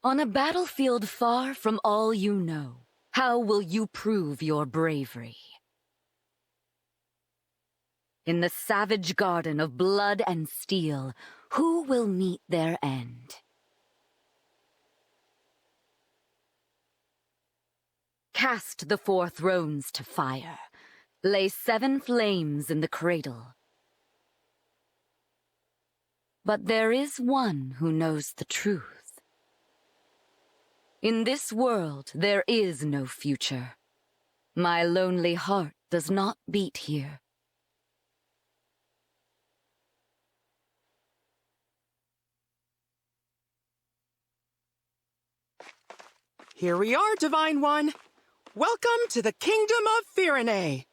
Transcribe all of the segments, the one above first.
On a battlefield far from all you know, how will you prove your bravery? In the savage garden of blood and steel, who will meet their end? Cast the 4 thrones to fire. Lay 7 flames in the cradle. But there is one who knows the truth. In this world, there is no future. My lonely heart does not beat here. Here we are, Divine One. Welcome to the Kingdom of Firene.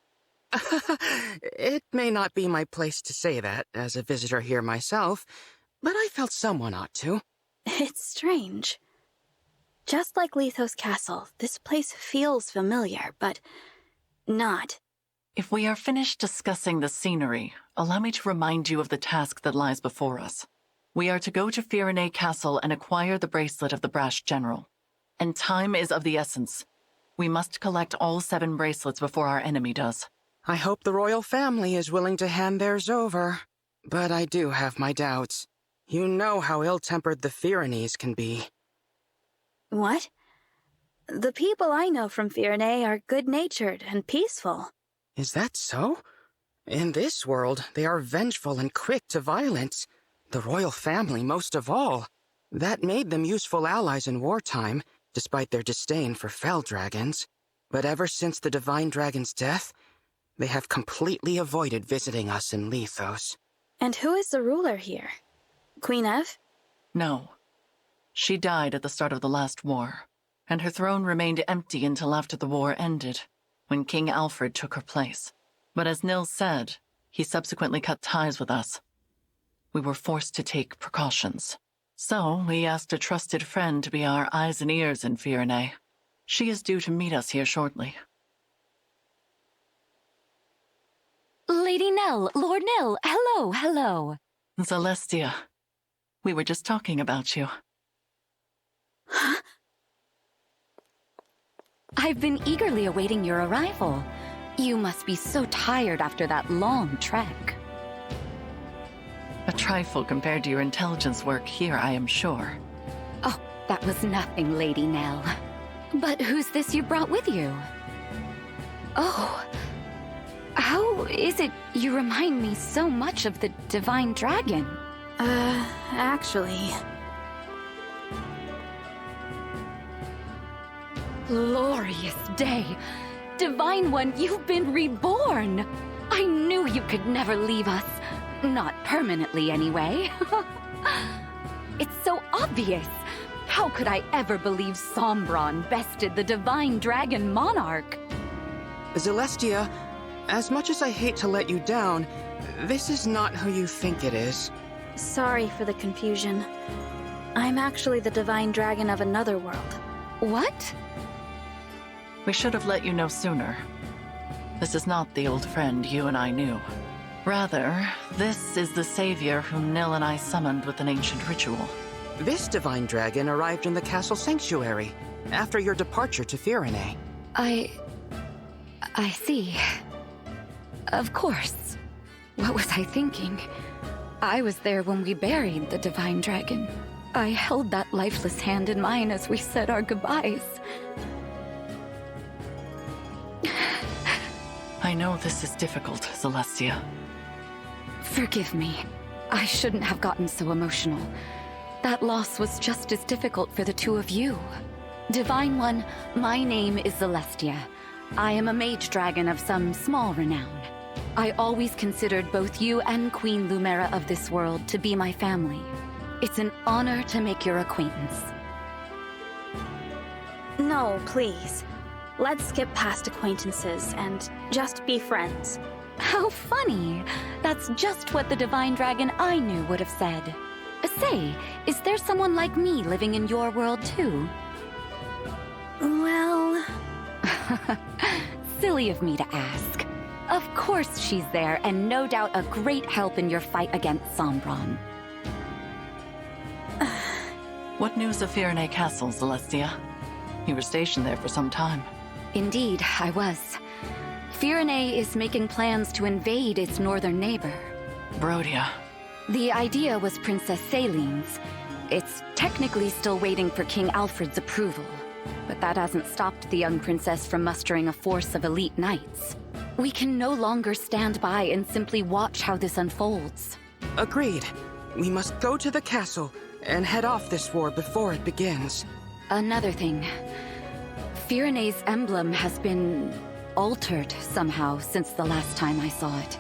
It may not be my place to say that, as a visitor here myself, but I felt someone ought to. It's strange. Just like Lethos Castle, this place feels familiar, but not. If we are finished discussing the scenery, allow me to remind you of the task that lies before us. We are to go to Firene Castle and acquire the bracelet of the Brash General. And time is of the essence. We must collect all 7 bracelets before our enemy does. I hope the royal family is willing to hand theirs over. But I do have my doubts. You know how ill-tempered the Firenes can be. What? The people I know from Firene are good-natured and peaceful. Is that so? In this world, they are vengeful and quick to violence. The royal family most of all. That made them useful allies in wartime, despite their disdain for fell dragons. But ever since the Divine Dragon's death, they have completely avoided visiting us in Lethos. And who is the ruler here? Queen Ev? No. She died at the start of the last war, and her throne remained empty until after the war ended, when King Alfred took her place. But as Nil said, he subsequently cut ties with us. We were forced to take precautions. So we asked a trusted friend to be our eyes and ears in Firene. She is due to meet us here shortly. Lady Nell, Lord Nell, hello, hello. Celestia, we were just talking about you. Huh? I've been eagerly awaiting your arrival. You must be so tired after that long trek. A trifle compared to your intelligence work here, I am sure. Oh, that was nothing, Lady Nell. But who's this you brought with you? Oh, how is it you remind me so much of the Divine Dragon? Actually... Glorious day! Divine One, you've been reborn! I knew you could never leave us. Not permanently, anyway. It's so obvious. How could I ever believe Sombron bested the Divine Dragon Monarch? Celestia, as much as I hate to let you down, this is not who you think it is. Sorry for the confusion. I'm actually the Divine Dragon of another world. What? We should have let you know sooner. This is not the old friend you and I knew. Rather, this is the savior whom Nil and I summoned with an ancient ritual. This Divine Dragon arrived in the castle sanctuary after your departure to Firene. I see. Of course. What was I thinking? I was there when we buried the Divine Dragon. I held that lifeless hand in mine as we said our goodbyes. I know this is difficult, Celestia. Forgive me. I shouldn't have gotten so emotional. That loss was just as difficult for the 2 of you. Divine One, my name is Celestia. I am a mage dragon of some small renown. I always considered both you and Queen Lumera of this world to be my family. It's an honor to make your acquaintance. No, please. Let's skip past acquaintances and just be friends. How funny! That's just what the Divine Dragon I knew would have said. Say, is there someone like me living in your world too? Well... Silly of me to ask. Of course she's there, and no doubt a great help in your fight against Sombron. What news of Firenze Castle, Celestia? You were stationed there for some time. Indeed, I was. Firenze is making plans to invade its northern neighbor. Brodia. The idea was Princess Celine's. It's technically still waiting for King Alfred's approval, but that hasn't stopped the young princess from mustering a force of elite knights. We can no longer stand by and simply watch how this unfolds. Agreed. We must go to the castle and head off this war before it begins. Another thing. Firenze's emblem has been altered somehow since the last time I saw it.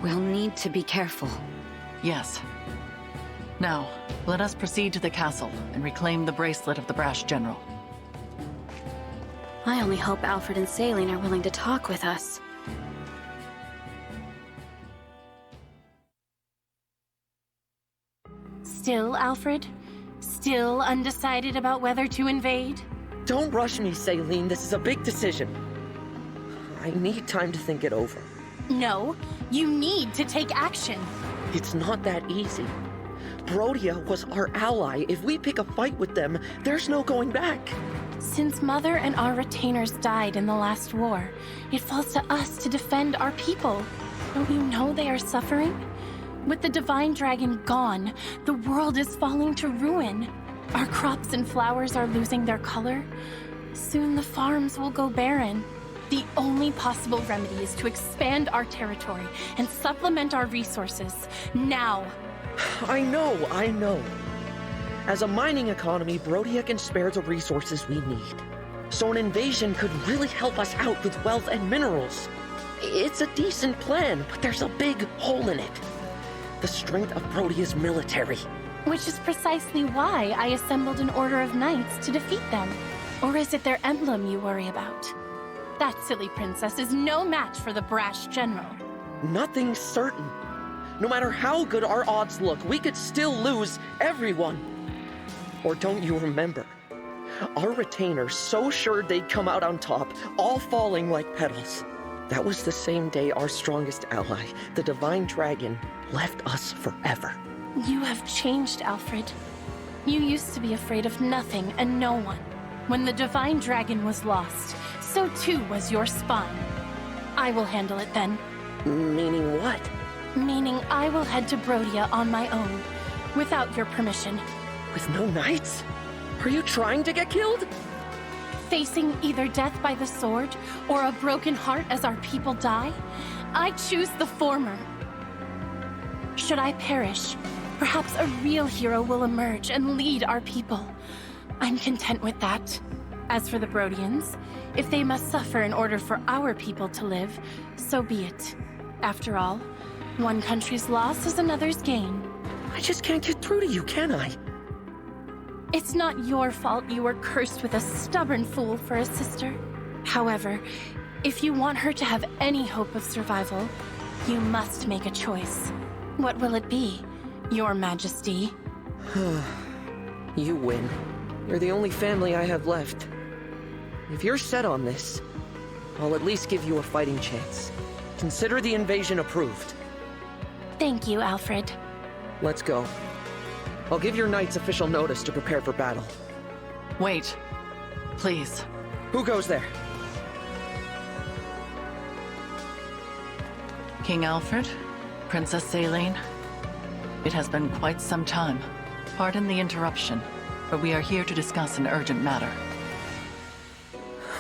We'll need to be careful. Yes. Now, let us proceed to the castle and reclaim the bracelet of the brash general. I only hope Alfred and Celine are willing to talk with us. Still, Alfred? Still undecided about whether to invade? Don't rush me, Celine. This is a big decision. I need time to think it over. No, you need to take action. It's not that easy. Brodia was our ally. If we pick a fight with them, there's no going back. Since Mother and our retainers died in the last war, it falls to us to defend our people. Don't you know they are suffering? With the Divine Dragon gone, the world is falling to ruin. Our crops and flowers are losing their color. Soon the farms will go barren. The only possible remedy is to expand our territory and supplement our resources, now. I know. As a mining economy, Brodia can spare the resources we need. So an invasion could really help us out with wealth and minerals. It's a decent plan, but there's a big hole in it. The strength of Brodia's military. Which is precisely why I assembled an order of knights to defeat them. Or is it their emblem you worry about? That silly princess is no match for the brash general. Nothing's certain. No matter how good our odds look, we could still lose everyone. Or don't you remember? Our retainers so sure they'd come out on top, all falling like petals. That was the same day our strongest ally, the Divine Dragon, left us forever. You have changed, Alfred. You used to be afraid of nothing and no one. When the Divine Dragon was lost, so too was your spine. I will handle it then. Meaning what? Meaning I will head to Brodia on my own, without your permission. With no knights? Are you trying to get killed? Facing either death by the sword or a broken heart as our people die, I choose the former. Should I perish, perhaps a real hero will emerge and lead our people. I'm content with that. As for the Brodians, if they must suffer in order for our people to live, so be it. After all, one country's loss is another's gain. I just can't get through to you, can I? It's not your fault you were cursed with a stubborn fool for a sister. However, if you want her to have any hope of survival, you must make a choice. What will it be, Your Majesty? You win. You're the only family I have left. If you're set on this, I'll at least give you a fighting chance. Consider the invasion approved. Thank you, Alfred. Let's go. I'll give your knights official notice to prepare for battle. Wait. Please. Who goes there? King Alfred? Princess Celine? It has been quite some time. Pardon the interruption, but we are here to discuss an urgent matter.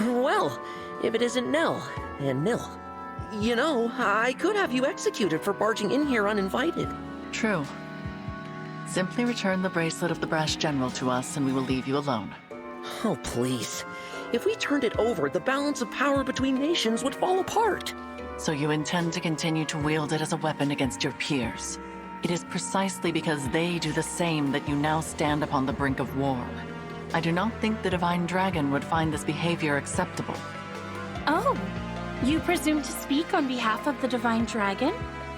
Well, if it isn't Nell, and Nil. You know, I could have you executed for barging in here uninvited. True. Simply return the bracelet of the brash general to us and we will leave you alone. Oh, please. If we turned it over, the balance of power between nations would fall apart. So you intend to continue to wield it as a weapon against your peers. It is precisely because they do the same that you now stand upon the brink of war. I do not think the Divine Dragon would find this behavior acceptable. Oh, you presume to speak on behalf of the Divine Dragon?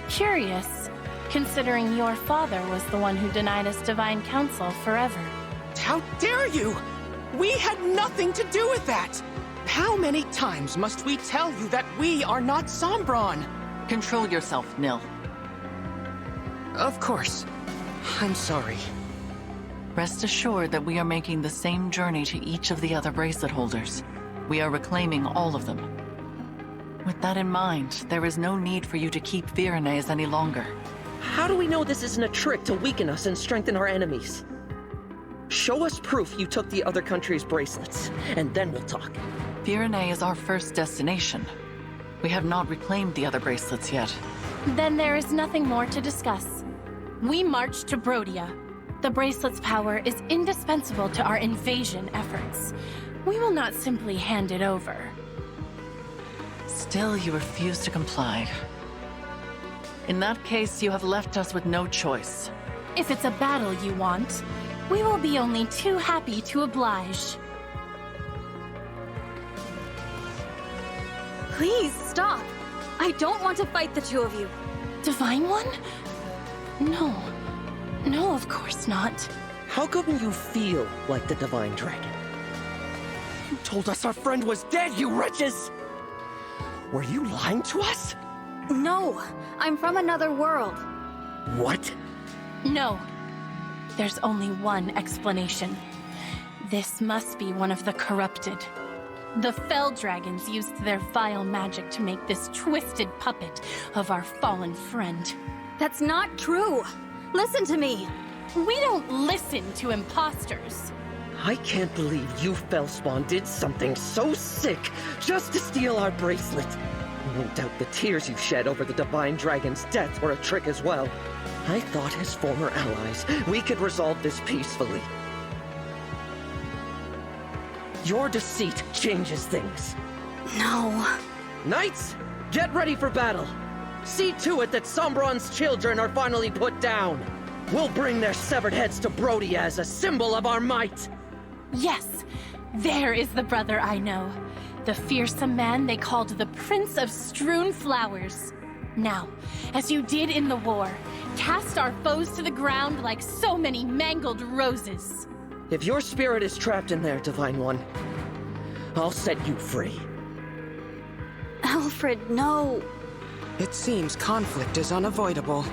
Curious, considering your father was the one who denied us divine counsel forever. How dare you! We had nothing to do with that! How many times must we tell you that we are not Sombron? Control yourself, Nil. Of course. I'm sorry. Rest assured that we are making the same journey to each of the other bracelet holders. We are reclaiming all of them. With that in mind, there is no need for you to keep Virenes any longer. How do we know this isn't a trick to weaken us and strengthen our enemies? Show us proof you took the other country's bracelets, and then we'll talk. Virenay is our first destination. We have not reclaimed the other bracelets yet. Then there is nothing more to discuss. We march to Brodia. The bracelet's power is indispensable to our invasion efforts. We will not simply hand it over. Still, you refuse to comply. In that case, you have left us with no choice. If it's a battle you want, we will be only too happy to oblige. Please, stop! I don't want to fight the two of you. Divine One? No. No, of course not. How come you feel like the Divine Dragon? You told us our friend was dead, you wretches! Were you lying to us? No, I'm from another world. What? No. There's only one explanation. This must be one of the corrupted. The Fell Dragons used their vile magic to make this twisted puppet of our fallen friend. That's not true. Listen to me. We don't listen to imposters. I can't believe you, Fellspawn, did something so sick just to steal our bracelet. No doubt the tears you shed over the Divine Dragon's death were a trick as well. I thought as former allies, we could resolve this peacefully. Your deceit changes things. No. Knights, get ready for battle. See to it that Sombron's children are finally put down. We'll bring their severed heads to Brodia as a symbol of our might. Yes, there is the brother I know. The fearsome man they called the Prince of Strewn Flowers. Now, as you did in the war, cast our foes to the ground like so many mangled roses. If your spirit is trapped in there, Divine One, I'll set you free. Alfred, no. It seems conflict is unavoidable.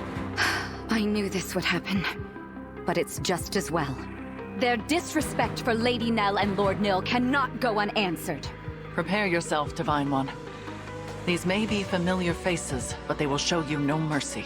I knew this would happen, but it's just as well. Their disrespect for Lady Nell and Lord Nil cannot go unanswered. Prepare yourself, Divine One. These may be familiar faces, but they will show you no mercy.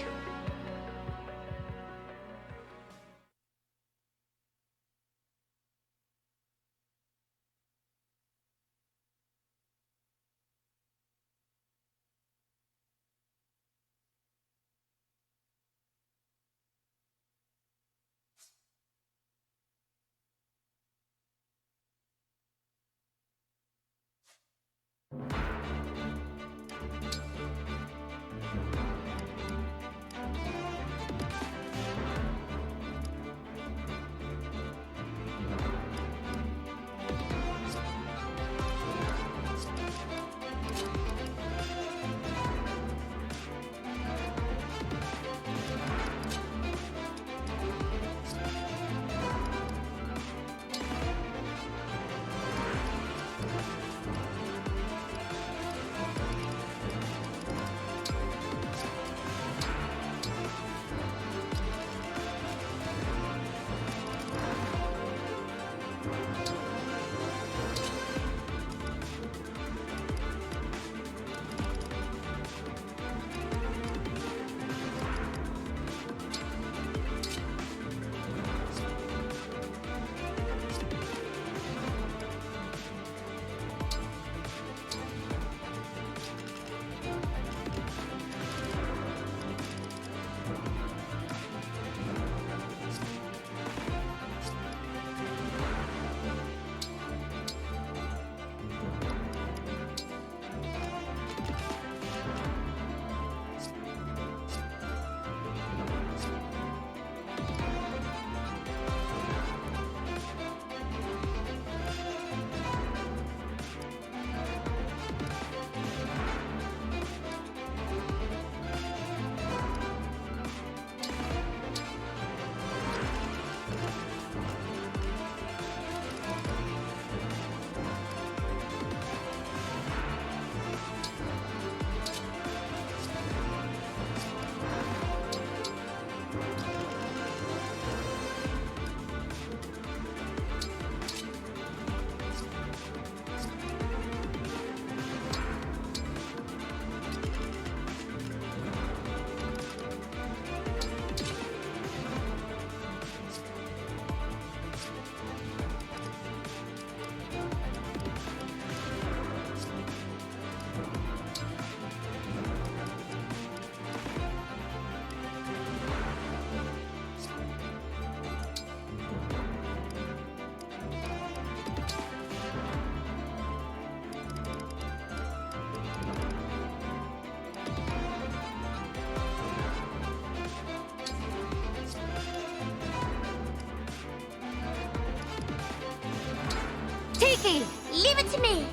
Okay, leave it to me.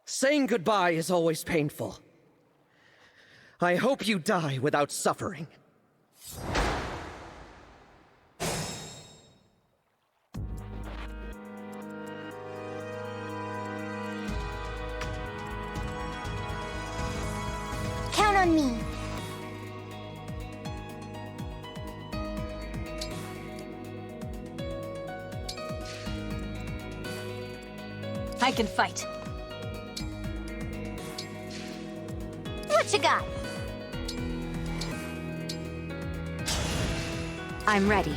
Saying goodbye is always painful. I hope you die without suffering. Count on me. I can fight. What you got? I'm ready.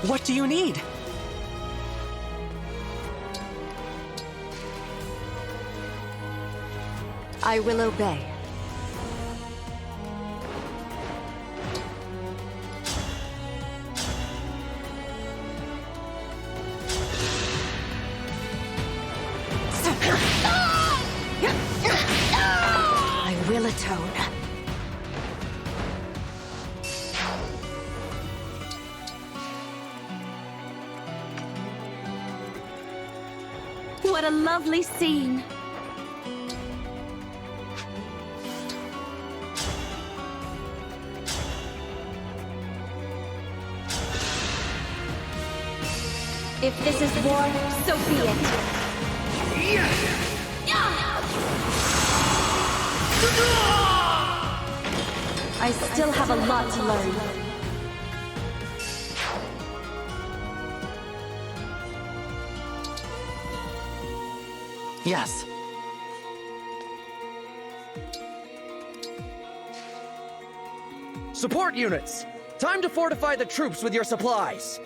What do you need? I will obey. I will atone. What a lovely scene. If this is war, so be it. I still have a lot to learn. Yes. Support units! Time to fortify the troops with your supplies.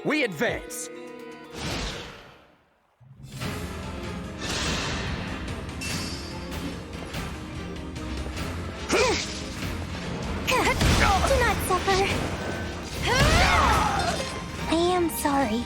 We advance. Do not suffer. I am sorry.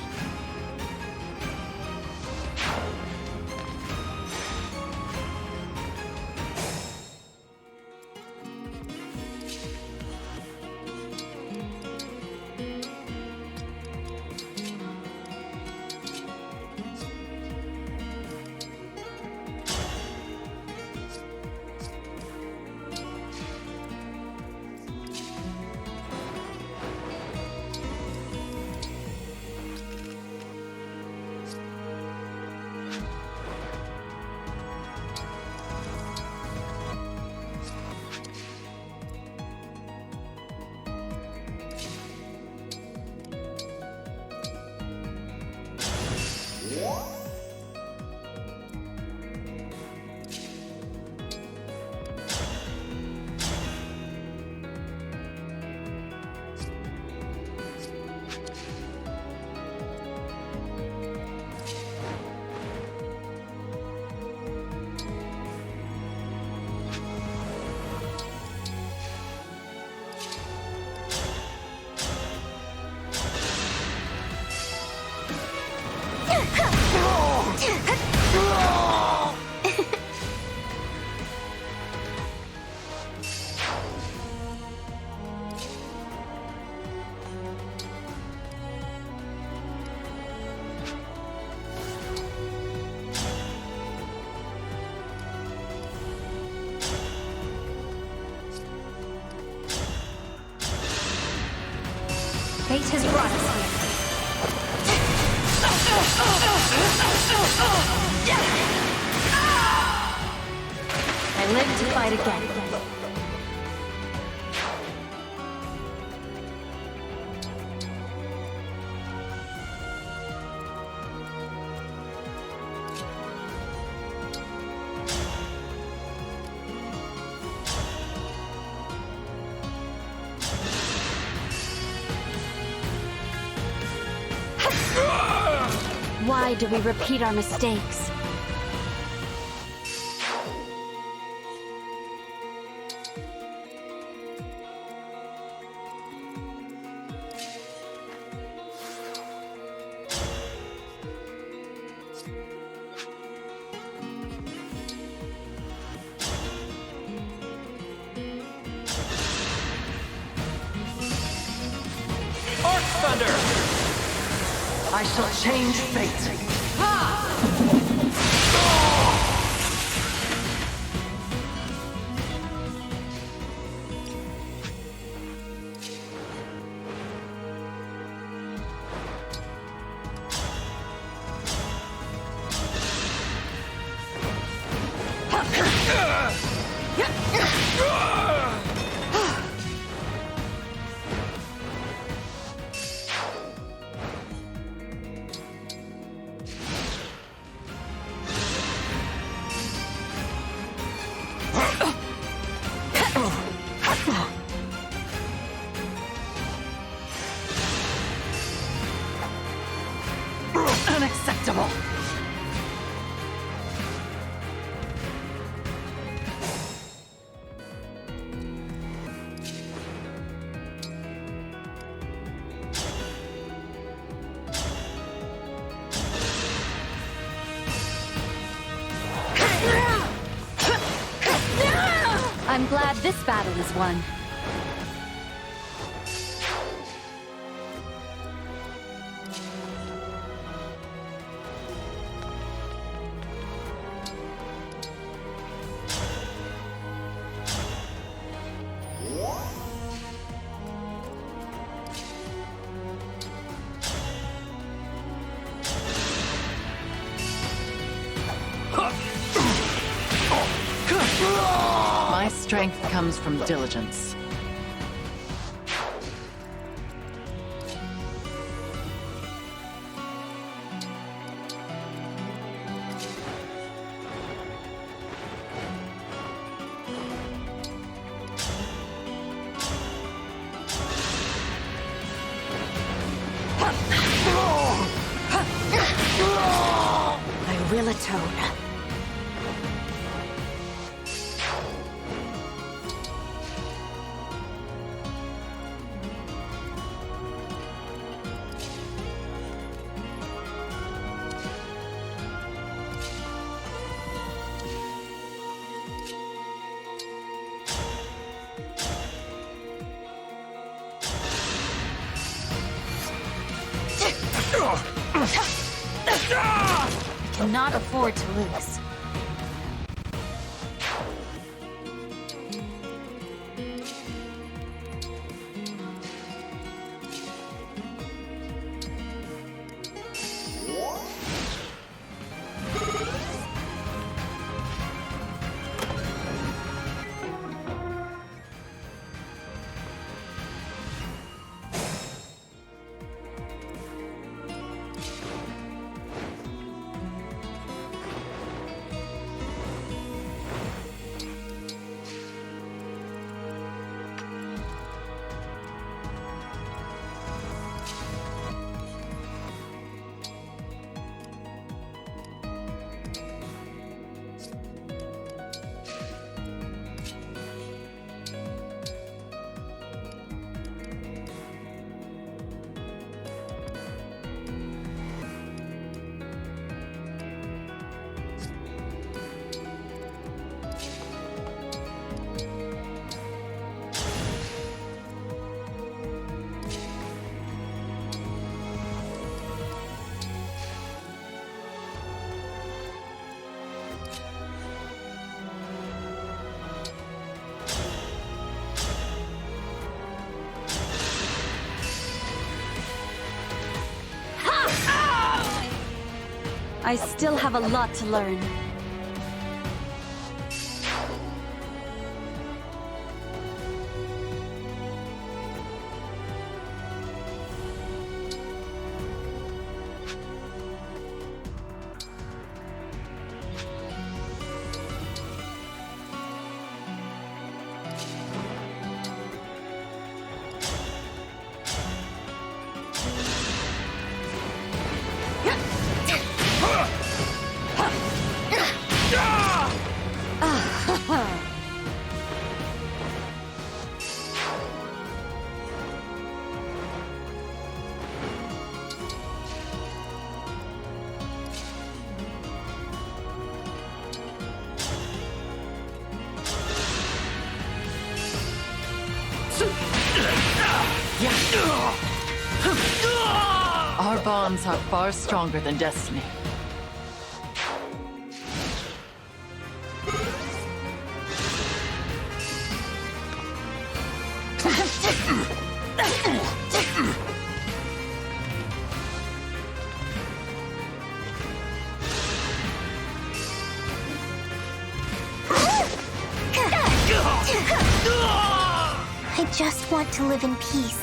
Fate has brought us here. I live to fight again. Why do we repeat our mistakes? I shall change fate. Unacceptable! I'm glad this battle is won. My strength comes from diligence. I will atone. I cannot afford to lose. I still have a lot to learn. Our bonds are far stronger than destiny. I just want to live in peace.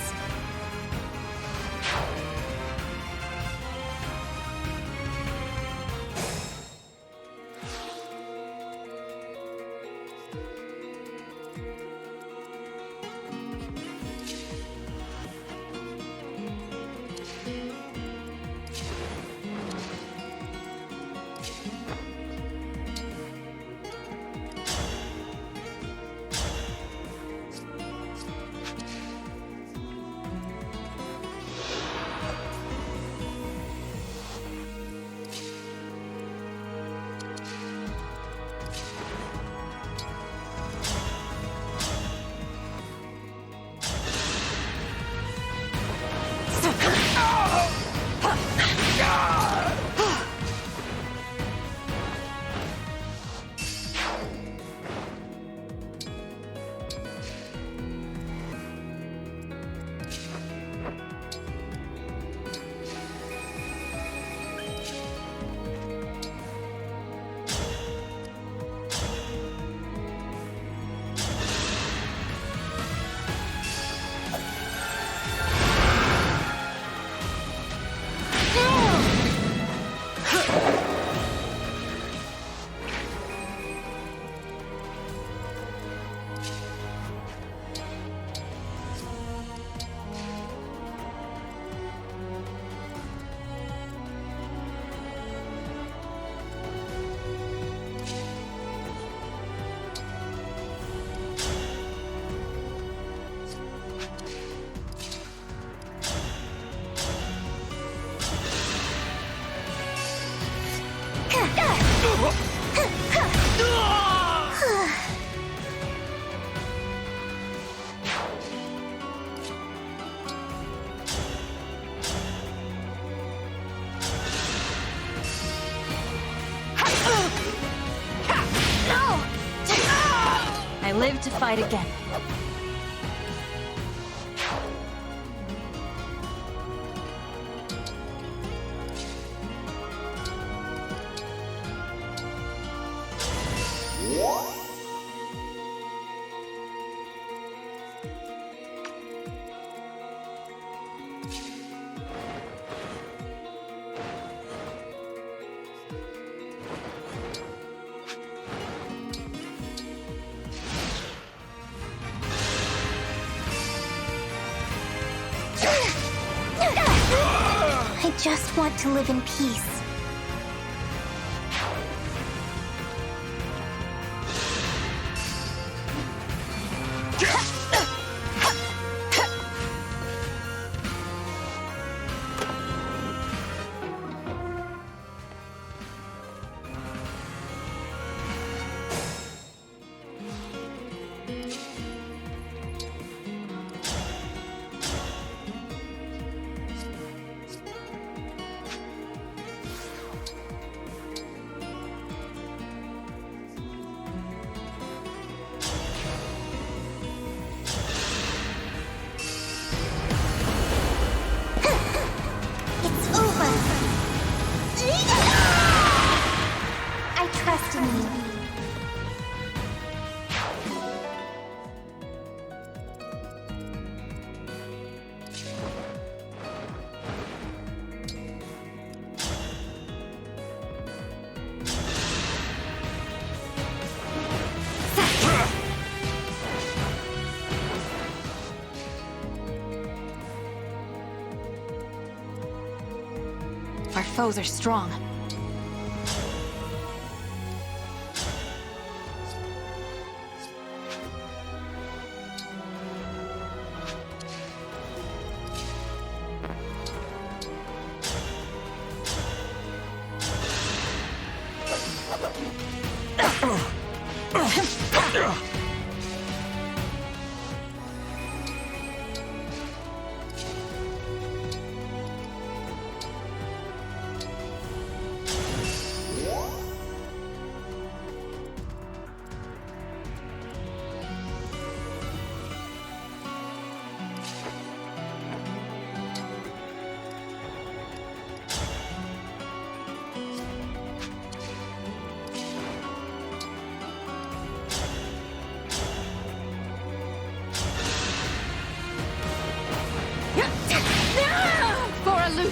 I live to fight again. I just want to live in peace. I trust in you. Our foes are strong.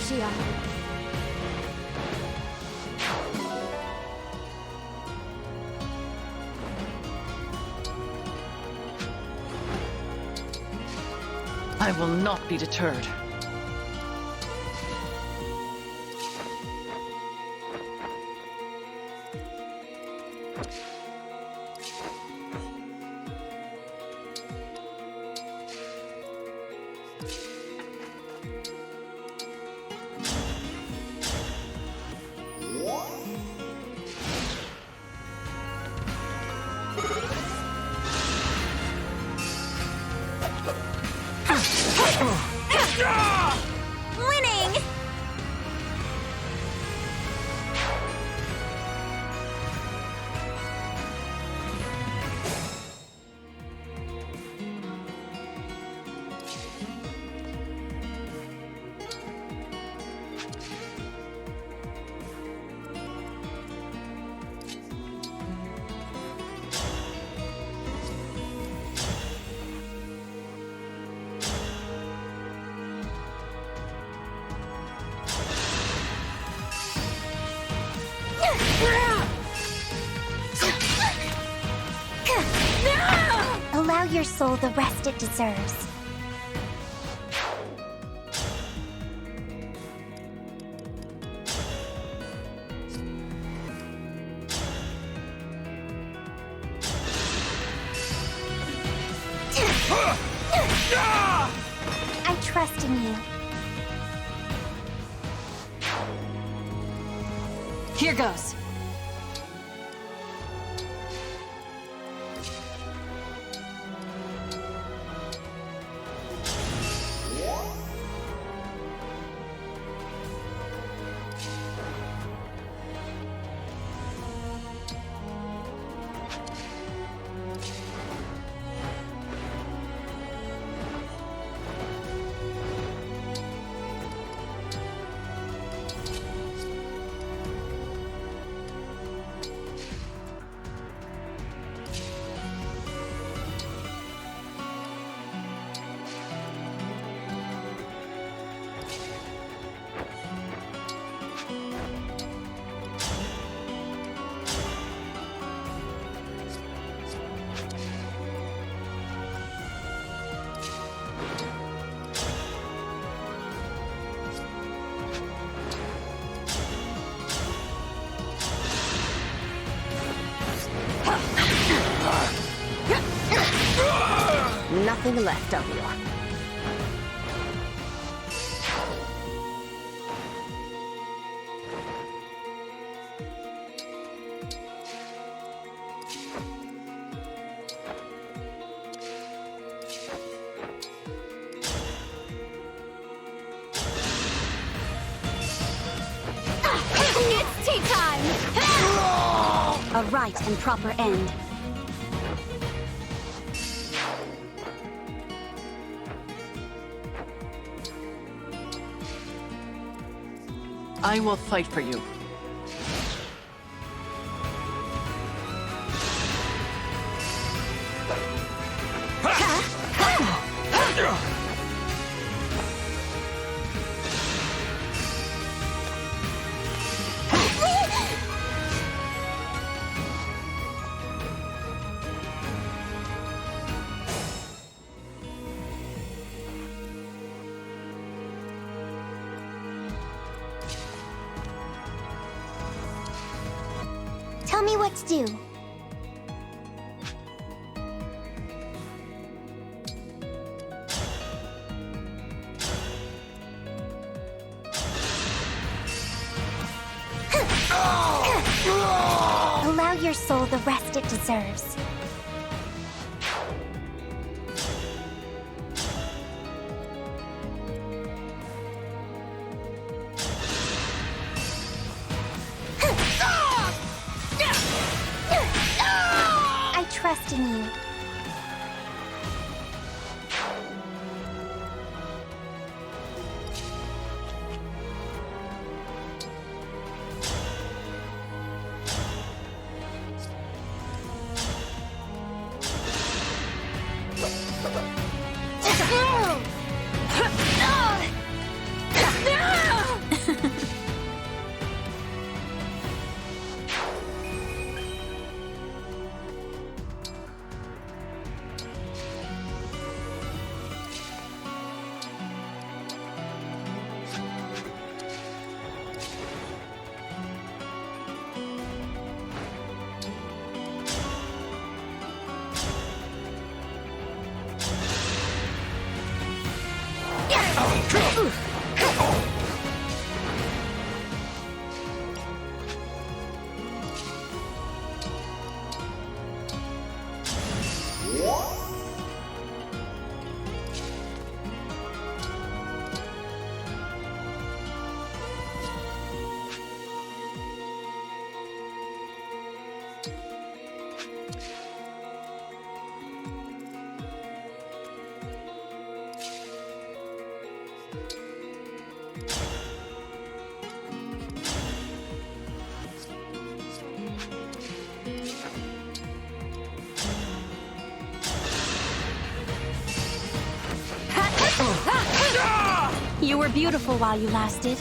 Fuchsia. I will not be deterred. Winning! Allow your soul the rest it deserves. I trust in you. Here goes. Nothing left of you. It's tea time! A right and proper end. I will fight for you. Tell me what to do. Allow your soul the rest it deserves. I trust in you. You were beautiful while you lasted.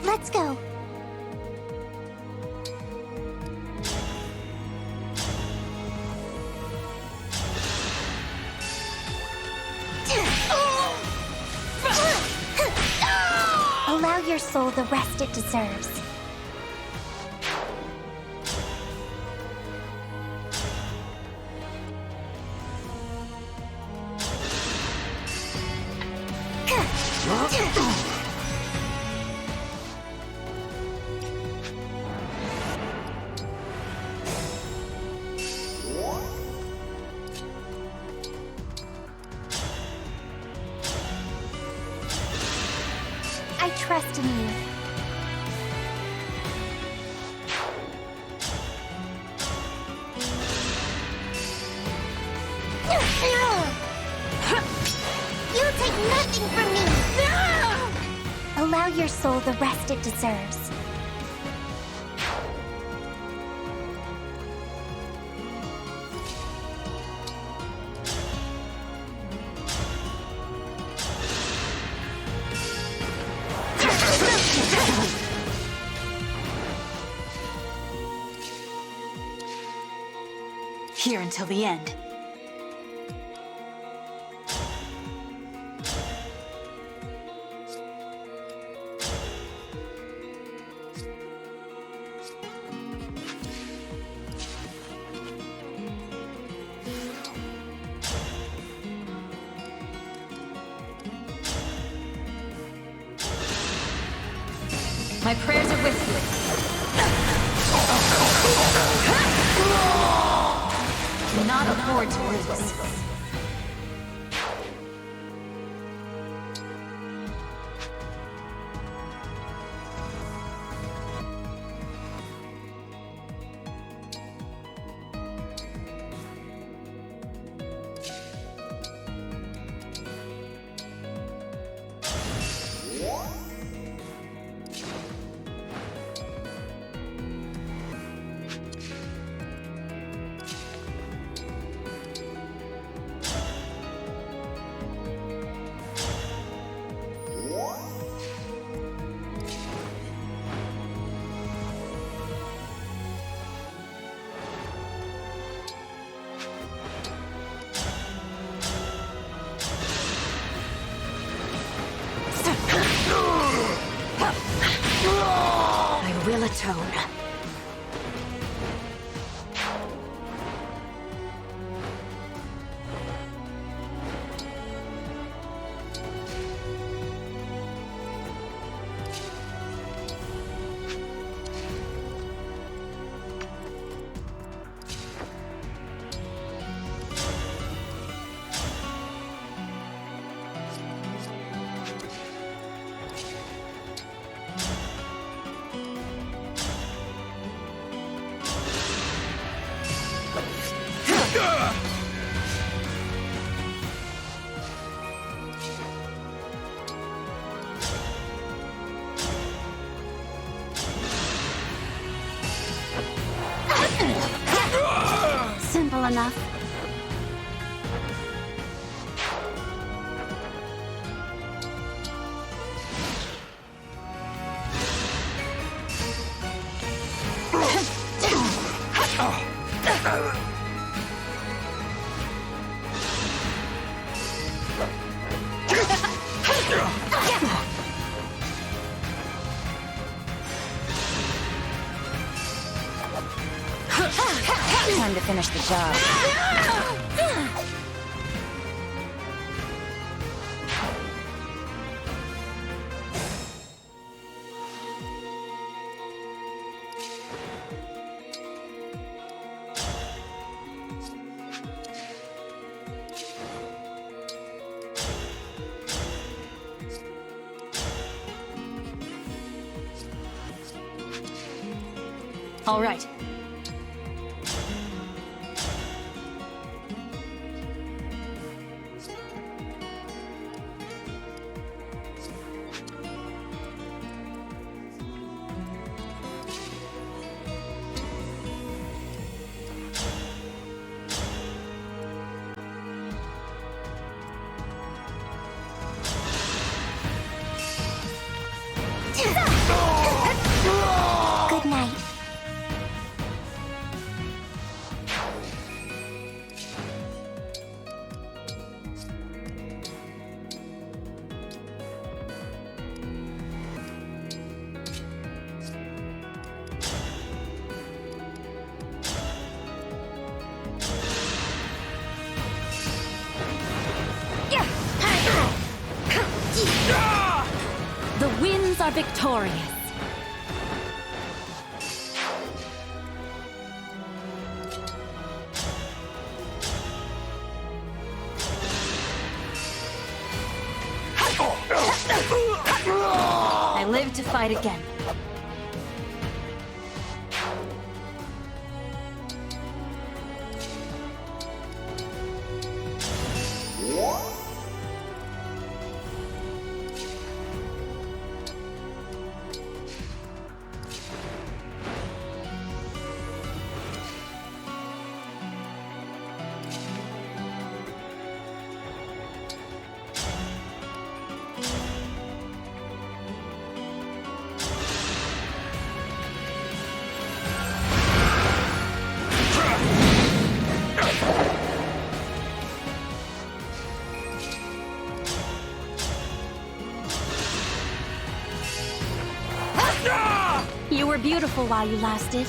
Let's go. Allow your soul the rest it deserves. I trust in you. You'll take nothing from me! Allow your soul the rest it deserves. Here until the end. My prayers are with you. Cannot afford to lose. I will atone. Simple enough. Time to finish the job. All right. Good night. The winds are victorious. I live to fight again. You were beautiful while you lasted.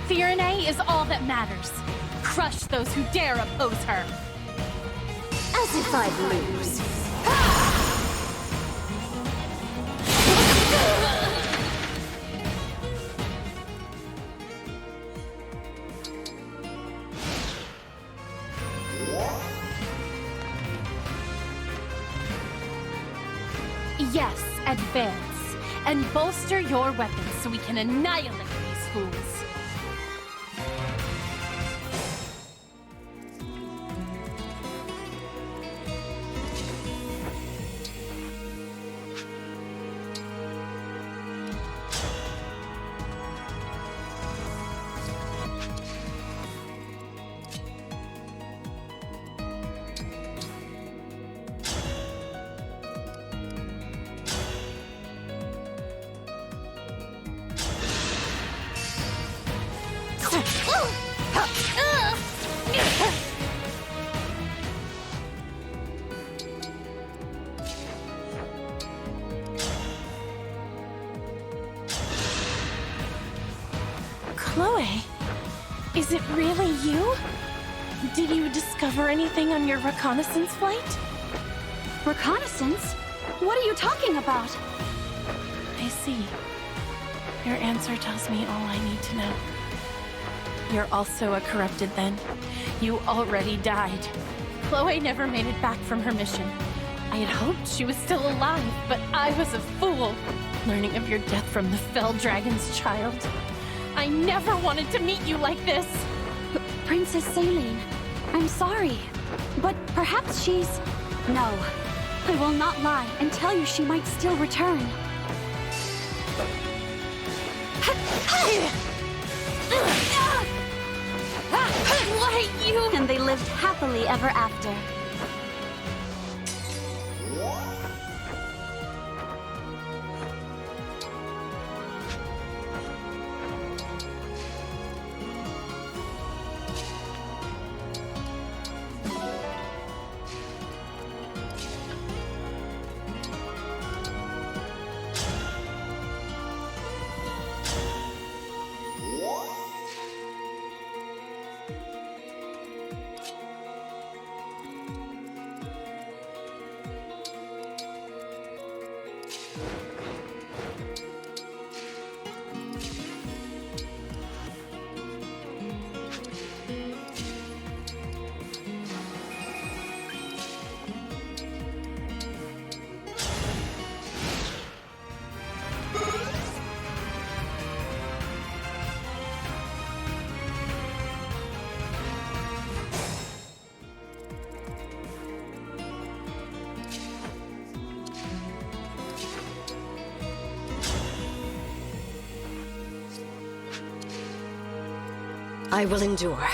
Firenze is all that matters. Crush those who dare oppose her. As if I'd lose. Yes, advance. And bolster your weapons so we can annihilate these fools. Chloe, is it really you? Did you discover anything on your reconnaissance flight? Reconnaissance? What are you talking about? I see. Your answer tells me all I need to know. You're also a corrupted then. You already died. Chloe never made it back from her mission. I had hoped she was still alive, but I was a fool, learning of your death from the Fell Dragon's child. I never wanted to meet you like this! Princess Saline, I'm sorry, but perhaps she's... No, I will not lie and tell you she might still return. Why, you... And they lived happily ever after. I will endure.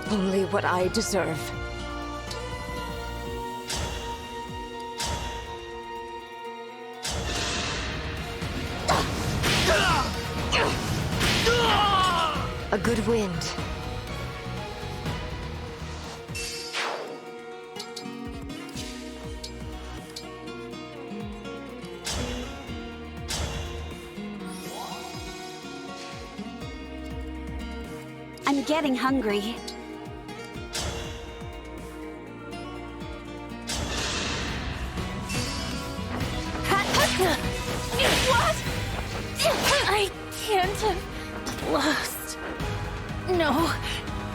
Only what I deserve. A good wind. I'm getting hungry. What? I can't have lost. No,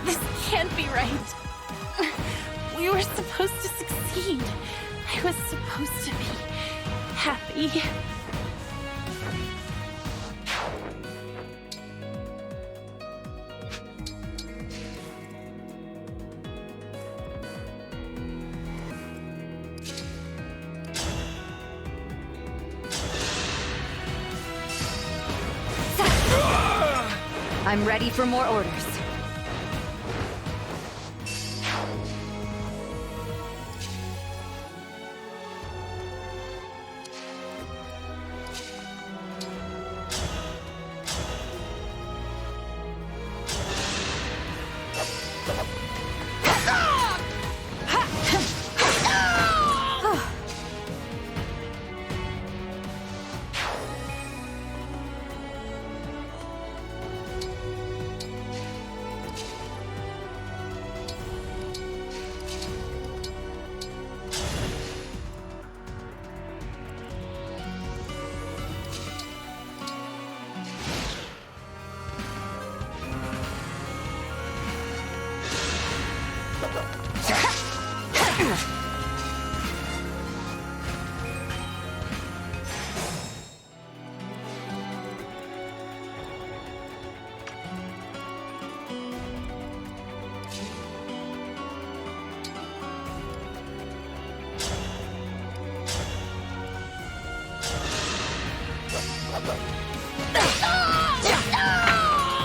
this can't be right. We were supposed to succeed. I was supposed to be happy. I'm ready for more orders.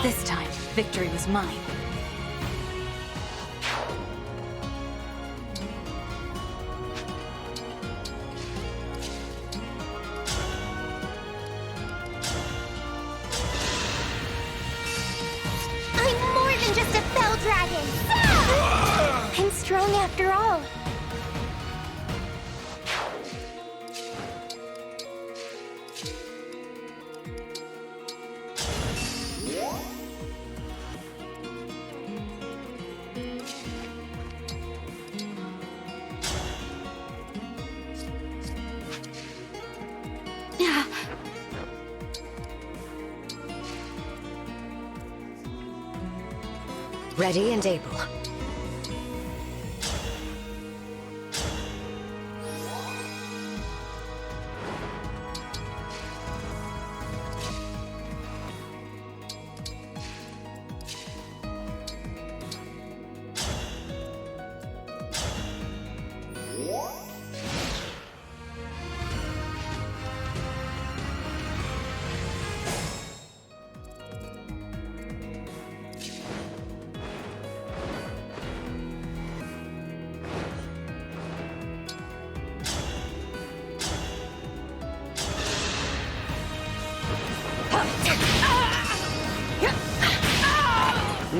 This time, victory was mine. I'm more than just a fell dragon! I'm strong after all. Ready and able.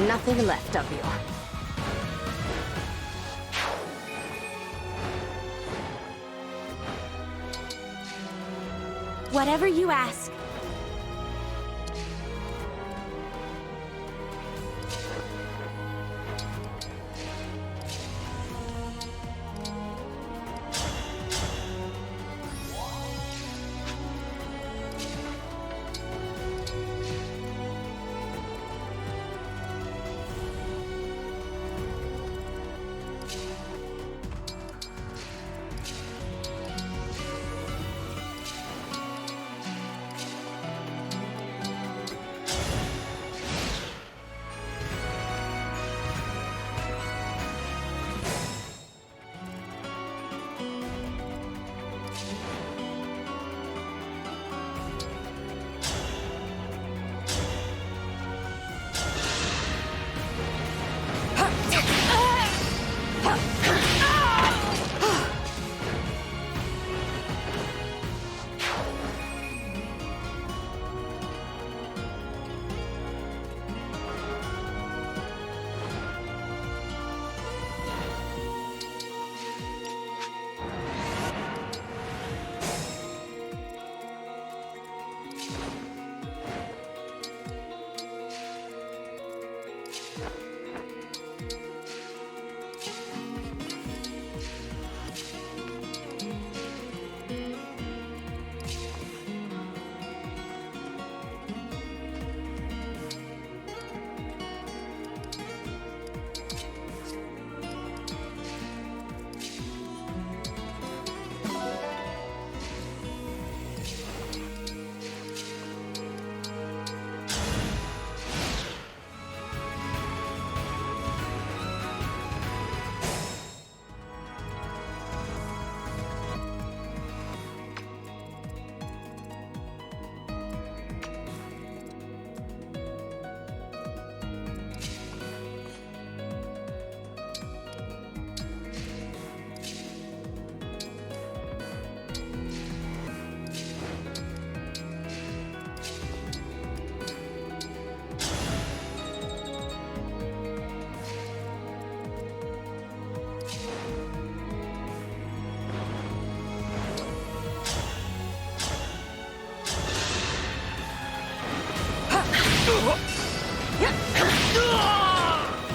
Nothing left of you. Whatever you ask.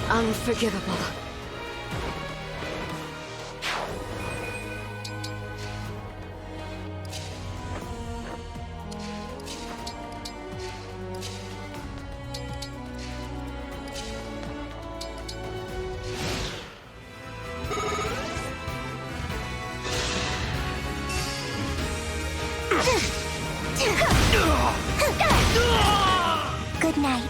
Unforgivable. Good night.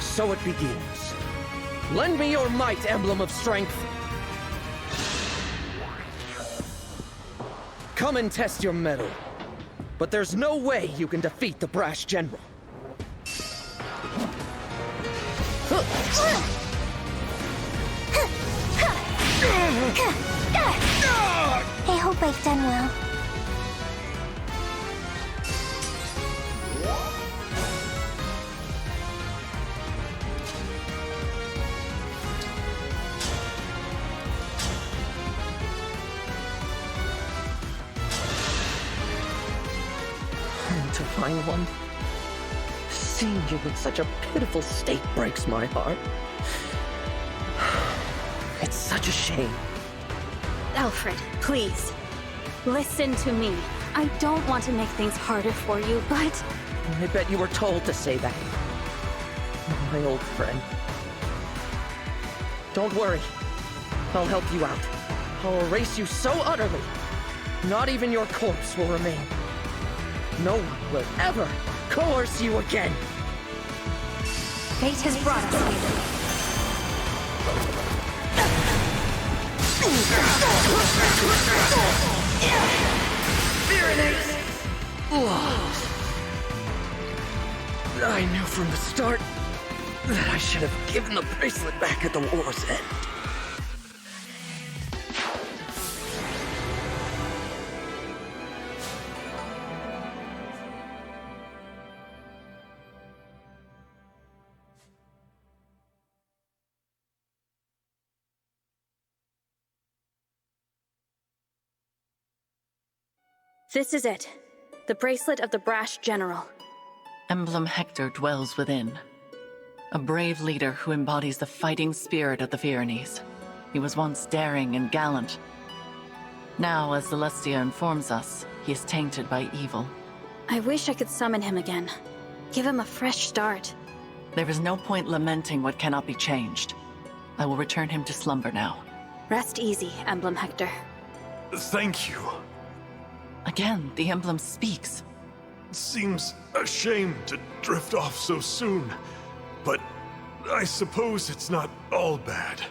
So it begins. Lend me your might, Emblem of Strength. Come and test your mettle. But there's no way you can defeat the brash general. I hope I've done well. To find one Seeing you in such a pitiful state breaks my heart. It's such a shame. Alfred, please. Listen to me. I don't want to make things harder for you, but... I bet you were told to say that. My old friend. Don't worry. I'll help you out. I'll erase you so utterly. Not even your corpse will remain. No one will ever coerce you again. Fate has brought us here. I knew from the start that I should have given the bracelet back at the war's end. This is it. The bracelet of the brash general. Emblem Hector dwells within. A brave leader who embodies the fighting spirit of the Pyrenees. He was once daring and gallant. Now, as Celestia informs us, he is tainted by evil. I wish I could summon him again. Give him a fresh start. There is no point lamenting what cannot be changed. I will return him to slumber now. Rest easy, Emblem Hector. Thank you. Again, the emblem speaks. It seems a shame to drift off so soon, but I suppose it's not all bad.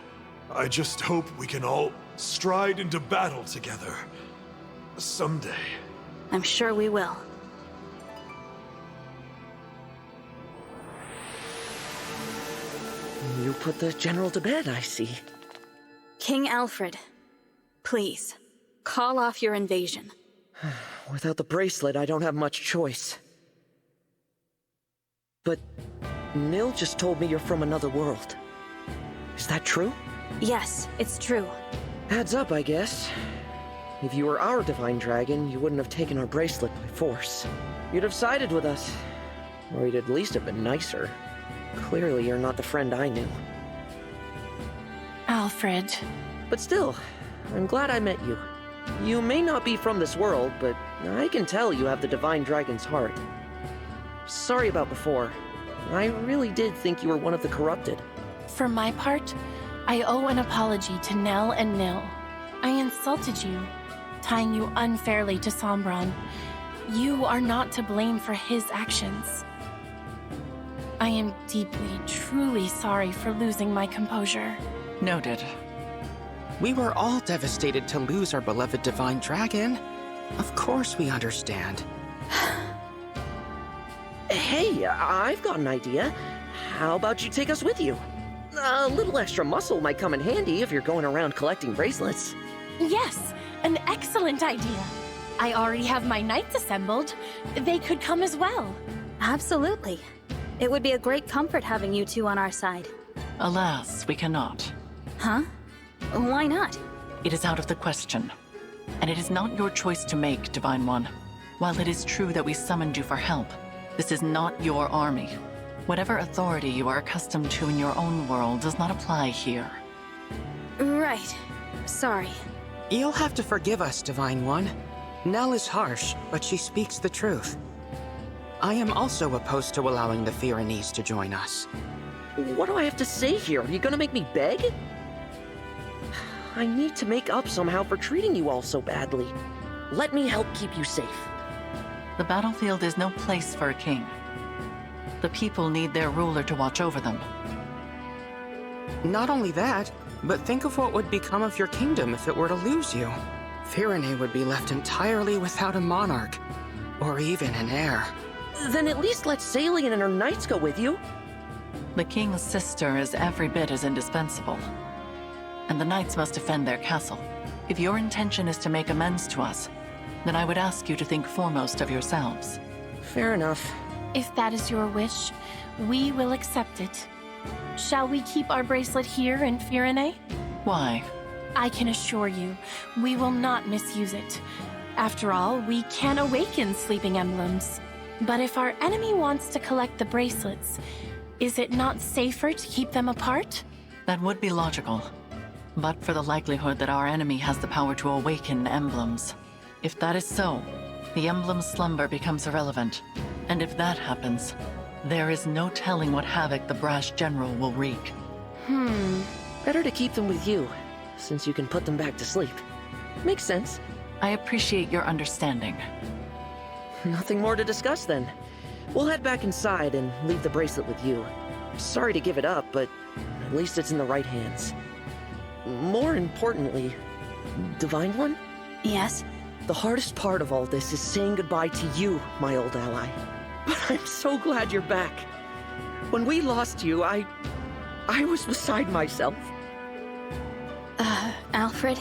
I just hope we can all stride into battle together. Someday. I'm sure we will. You put the general to bed, I see. King Alfred, please, call off your invasion. Without the bracelet, I don't have much choice. But Nil just told me you're from another world. Is that true? Yes, it's true. Adds up, I guess. If you were our divine dragon, you wouldn't have taken our bracelet by force. You'd have sided with us. Or you'd at least have been nicer. Clearly, you're not the friend I knew. Alfred. But still, I'm glad I met you. You may not be from this world, but I can tell you have the divine dragon's heart. Sorry about before. I really did think you were one of the corrupted. For my part, I owe an apology to Nell and Nil. I insulted you, tying you unfairly to Sombron. You are not to blame for his actions. I am deeply, truly sorry for losing my composure. Noted. We were all devastated to lose our beloved divine dragon. Of course we understand. Hey, I've got an idea. How about you take us with you? A little extra muscle might come in handy if you're going around collecting bracelets. Yes, an excellent idea. I already have my knights assembled. They could come as well. Absolutely. It would be a great comfort having you two on our side. Alas, we cannot. Huh? Why not? It is out of the question. And it is not your choice to make, Divine One. While it is true that we summoned you for help, this is not your army. Whatever authority you are accustomed to in your own world does not apply here. Right. Sorry. You'll have to forgive us, Divine One. Nell is harsh, but she speaks the truth. I am also opposed to allowing the Pyrenees to join us. What do I have to say here? Are you gonna make me beg? I need to make up somehow for treating you all so badly. Let me help keep you safe. The battlefield is no place for a king. The people need their ruler to watch over them. Not only that, but think of what would become of your kingdom if it were to lose you. Pyrenee would be left entirely without a monarch, or even an heir. Then at least let Salian and her knights go with you. The king's sister is every bit as indispensable. And the knights must defend their castle. If your intention is to make amends to us, then I would ask you to think foremost of yourselves. Fair enough. If that is your wish, we will accept it. Shall we keep our bracelet here in Pyrenee? Why? I can assure you, we will not misuse it. After all, we can awaken sleeping emblems. But if our enemy wants to collect the bracelets, is it not safer to keep them apart? That would be logical. But for the likelihood that our enemy has the power to awaken emblems. If that is so, the emblem's slumber becomes irrelevant. And if that happens, there is no telling what havoc the brash general will wreak. Better to keep them with you, since you can put them back to sleep. Makes sense. I appreciate your understanding. Nothing more to discuss then. We'll head back inside and leave the bracelet with you. Sorry to give it up, but at least it's in the right hands. More importantly, Divine One? Yes? The hardest part of all this is saying goodbye to you, my old ally. But I'm so glad you're back. When we lost you, I was beside myself. Alfred,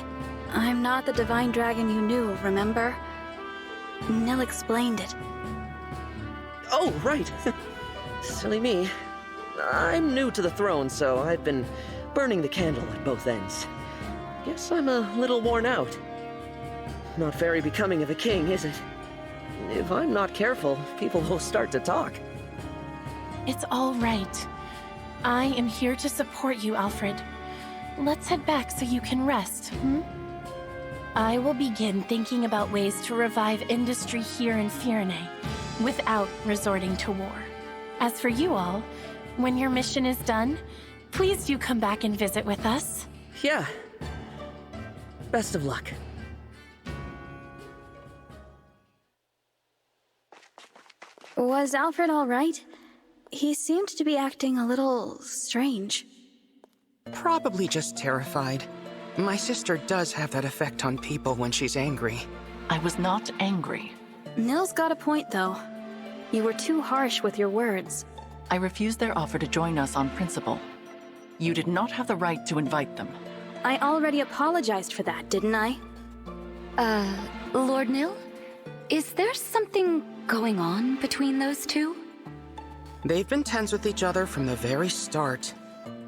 I'm not the divine dragon you knew, remember? Nil explained it. Oh, right. Silly me. I'm new to the throne, so I've been burning the candle at both ends. Guess I'm a little worn out. Not very becoming of a king, is it? If I'm not careful, people will start to talk. It's all right. I am here to support you, Alfred. Let's head back so you can rest, I will begin thinking about ways to revive industry here in Firenze without resorting to war. As for you all, when your mission is done, please do come back and visit with us. Yeah. Best of luck. Was Alfred all right? He seemed to be acting a little strange. Probably just terrified. My sister does have that effect on people when she's angry. I was not angry. Nil's got a point, though. You were too harsh with your words. I refused their offer to join us on principle. You did not have the right to invite them. I already apologized for that, didn't I? Lord Nil? Is there something going on between those two? They've been tense with each other from the very start.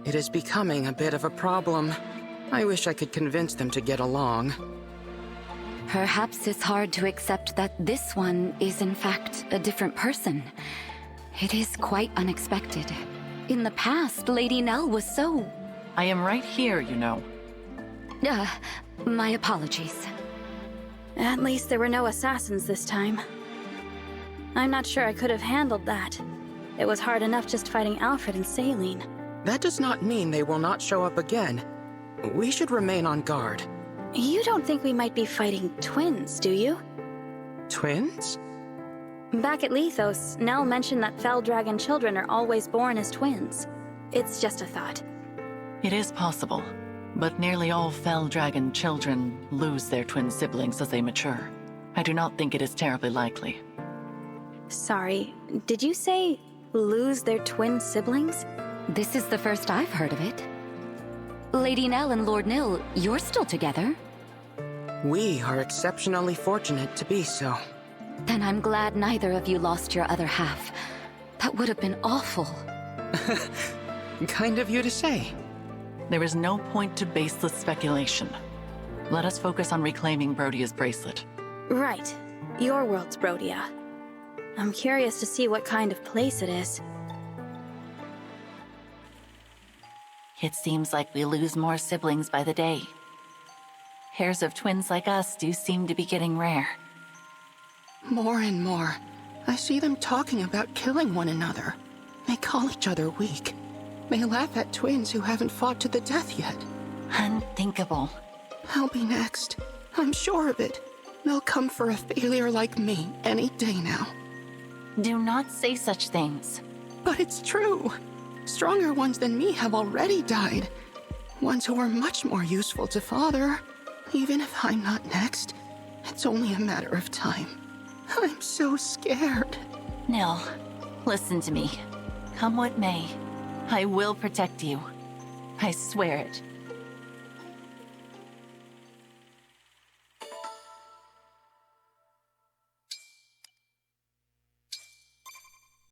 It is becoming a bit of a problem. I wish I could convince them to get along. Perhaps it's hard to accept that this one is in fact a different person. It is quite unexpected. In the past, Lady Nell was so... I am right here, you know. My apologies. At least there were no assassins this time. I'm not sure I could have handled that. It was hard enough just fighting Alfred and Saline. That does not mean they will not show up again. We should remain on guard. You don't think we might be fighting twins, do you? Twins? Back at Lethos, Nell mentioned that fell dragon children are always born as twins. It's just a thought. It is possible, but nearly all fell dragon children lose their twin siblings as they mature. I do not think it is terribly likely. Sorry, did you say lose their twin siblings? This is the first I've heard of it. Lady Nell and Lord Nil, you're still together? We are exceptionally fortunate to be so. Then I'm glad neither of you lost your other half. That would have been awful. Kind of you to say. There is no point to baseless speculation. Let us focus on reclaiming Brodia's bracelet. Right. Your world's Brodia. I'm curious to see what kind of place it is. It seems like we lose more siblings by the day. Pairs of twins like us do seem to be getting rare. More and more, I see them talking about killing one another. They call each other weak. They laugh at twins who haven't fought to the death yet. Unthinkable. I'll be next. I'm sure of it. They'll come for a failure like me any day now. Do not say such things. But it's true. Stronger ones than me have already died. Ones who were much more useful to Father. Even if I'm not next, it's only a matter of time. I'm so scared. Nil, listen to me. Come what may, I will protect you. I swear it.